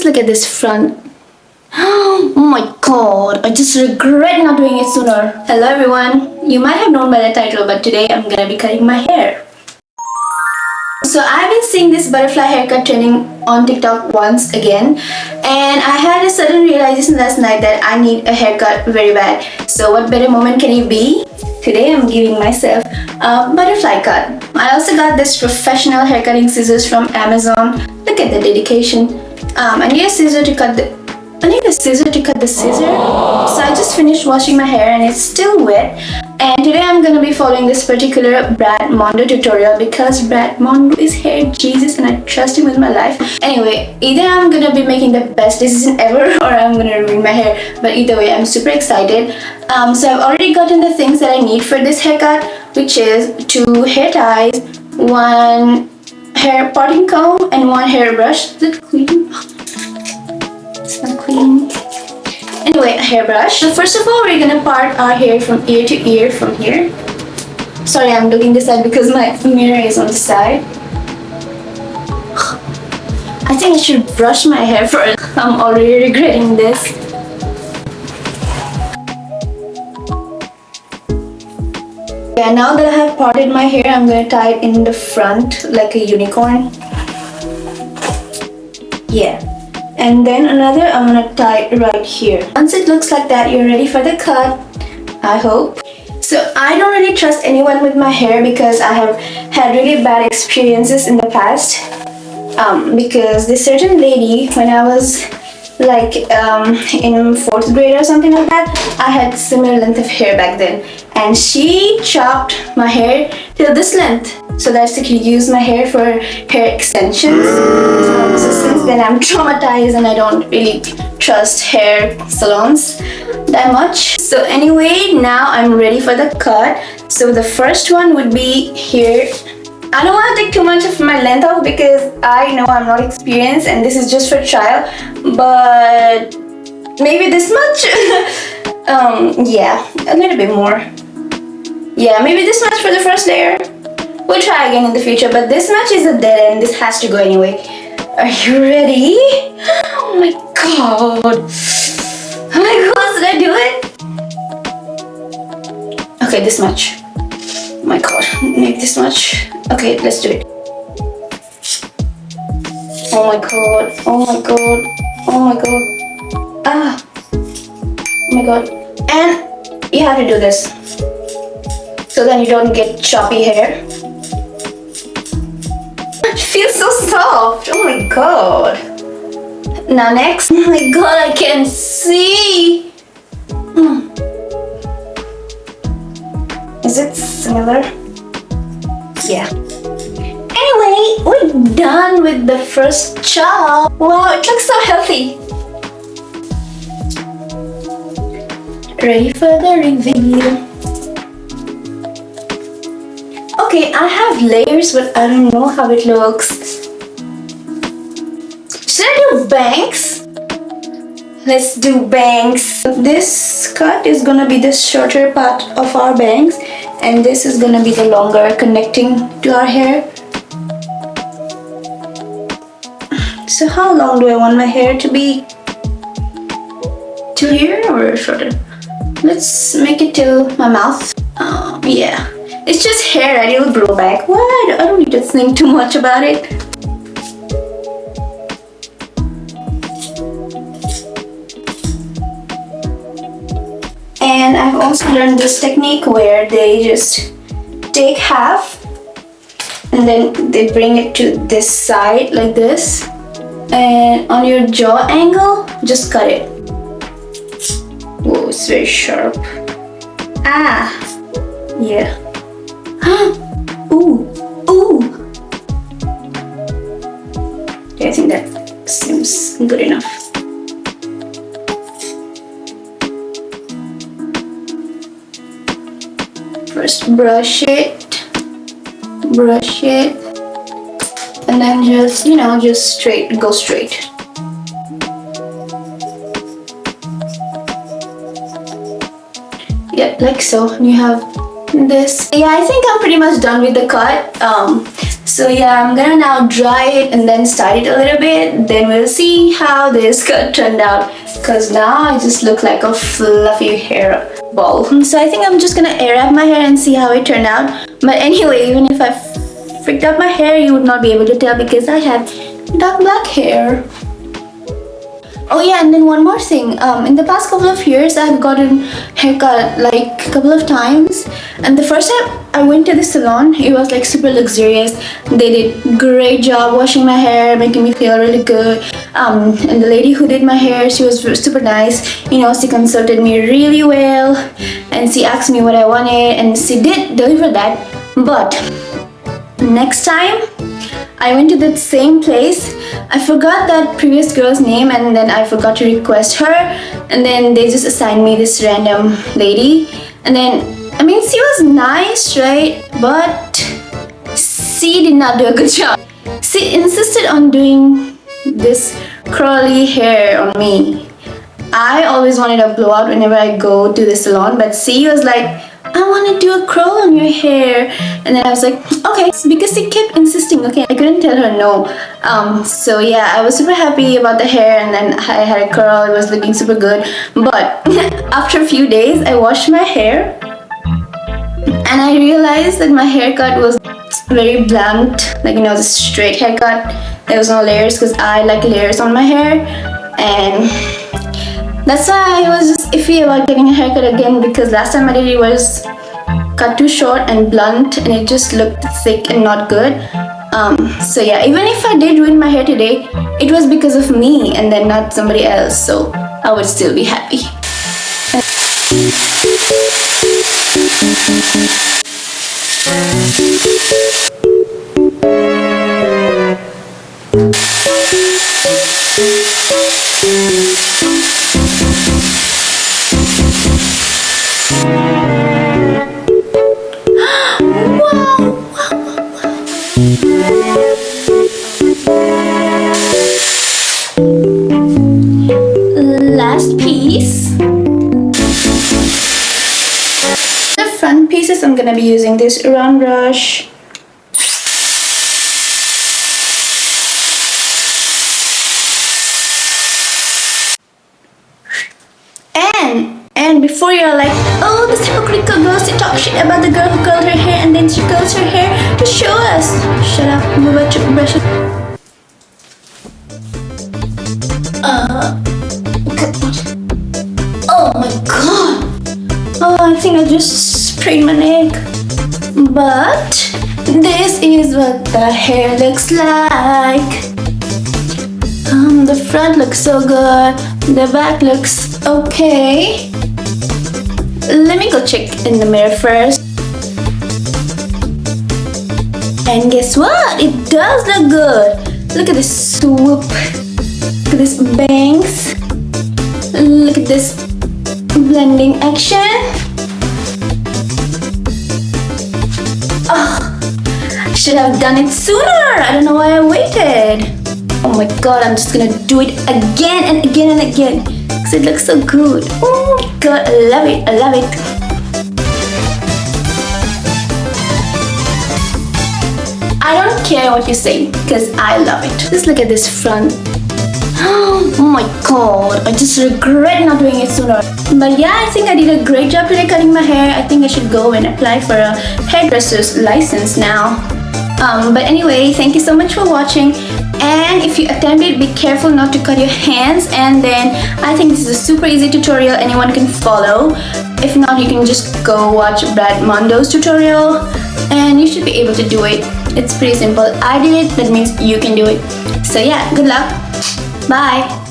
look at this front. Oh my god, I just regret not doing it sooner. Hello everyone, you might have known by the title, but today I'm gonna be cutting my hair. So I've been seeing this butterfly haircut trending on TikTok once again, and I had a sudden realization last night that I need a haircut very bad. So what better moment can it be? Today I'm giving myself a butterfly cut. I also got this professional haircutting scissors from Amazon. Look at the dedication. I need a scissor to cut the scissor. So I just finished washing my hair and it's still wet. And today I'm gonna be following this particular Brad Mondo tutorial because Brad Mondo is hair Jesus and I trust him with my life. Anyway, either I'm gonna be making the best decision ever or I'm gonna ruin my hair. But either way, I'm super excited. So I've already gotten the things that I need for this haircut, which is 2 hair ties, 1 hair parting comb, and 1 hairbrush. Is it clean? It's not clean. Anyway, a hairbrush. So first of all, we're gonna part our hair from ear to ear from here. Sorry, I'm looking this side because my mirror is on the side. I think I should brush my hair first. I'm already regretting this. Yeah, now that I have parted my hair, I'm gonna tie it in the front like a unicorn. Yeah. And then another, I'm gonna tie it right here. Once it looks like that, you're ready for the cut, I hope. So I don't really trust anyone with my hair because I have had really bad experiences in the past. Because this certain lady, when I was like in 4th grade or something like that, I had similar length of hair back then. And she chopped my hair till this length so that she could use my hair for hair extensions. So since then I'm traumatized and I don't really trust hair salons that much. So anyway, now I'm ready for the cut. So the first one would be here. I don't want to take too much of my length off because I know I'm not experienced and this is just for trial, but maybe this much. Yeah, a little bit more. Yeah, maybe this much for the first layer. We'll try again in the future, but this much is a dead end. This has to go anyway. Are you ready? Oh my god. Oh my god, did I do it? Okay, this much. Oh my god, maybe this much. Okay, let's do it. Oh my god, oh my god, oh my god. Ah, oh my god. And you have to do this so then you don't get choppy hair. It feels so soft. Oh my god. Now next. Oh my god, I can see. Is it similar? Yeah. Anyway, we're done with the first chop. Wow, it looks so healthy. Ready for the reveal. Okay, I have layers, but I don't know how it looks. Should I do bangs? Let's do bangs. This cut is gonna be the shorter part of our bangs, and this is gonna be the longer connecting to our hair. So how long do I want my hair to be? To here or shorter? Let's make it till my mouth. Yeah. It's just hair and it will grow back. What? I don't need to think too much about it. And I've also learned this technique where they just take half and then they bring it to this side like this. And on your jaw angle, just cut it. Whoa, it's very sharp. Ah, yeah. Ooh, ooh. I think that seems good enough. First brush it, and then just, just go straight. Yeah, like so. You have this. Yeah, I think I'm pretty much done with the cut. So yeah, I'm gonna now dry it and then style it a little bit. Then we'll see how this cut turned out. Cause now I just look like a fluffy hair ball. So I think I'm just gonna air up my hair and see how it turned out. But anyway, even if I freaked out my hair, you would not be able to tell because I have dark black hair. Oh yeah, and then one more thing. In the past couple of years, I've gotten haircut like a couple of times. And the first time I went to the salon, it was like super luxurious. They did great job washing my hair, making me feel really good. And the lady who did my hair, she was super nice. You know, she consulted me really well, and she asked me what I wanted, and she did deliver that. But next time I went to that same place, I forgot that previous girl's name, and then I forgot to request her, and then they just assigned me this random lady. And then, I mean, she was nice, right? But she did not do a good job. She insisted on doing this curly hair on me. I always wanted a blowout whenever I go to the salon, but she was like, I want to do a curl on your hair. And then I was like, okay, because she kept insisting. Okay, I couldn't tell her no. So yeah, I was super happy about the hair, and then I had a curl. It was looking super good. But after a few days, I washed my hair, and I realized that my haircut was very blunt, like, you know, the straight haircut. There was no layers because I like layers on my hair, and that's why I was just iffy about getting a haircut again, because last time I did it was cut too short and blunt, and it just looked thick and not good. So yeah, even if I did ruin my hair today, it was because of me and then not somebody else, so I would still be happy. Last piece. The front pieces, I'm gonna be using this round brush. And before you're like, oh, this hypocritical girl, she talk shit about the girl who curled her hair and then she curls her hair to show us. Shut up, I'm about to brush it. Oh my god. Oh, I think I just sprained my neck. But this is what the hair looks like. The front looks so good. The back looks okay. Let me go check in the mirror first. And guess what? It does look good. Look at this swoop. Look at this bangs. Look at this blending action. Oh, I should have done it sooner. I don't know why I waited. Oh my god, I'm just gonna do it again and again and again because it looks so good. Oh my god, I love it, I love it. I don't care what you say because I love it. Just look at this front. Oh my god, I just regret not doing it sooner. But yeah, I think I did a great job today cutting my hair. I think I should go and apply for a hairdresser's license now. But anyway, thank you so much for watching. And if you attempt it, be careful not to cut your hands. And then I think this is a super easy tutorial anyone can follow. If not, you can just go watch Brad Mondo's tutorial and you should be able to do it. It's pretty simple. I did it, that means you can do it. So yeah, good luck. Bye.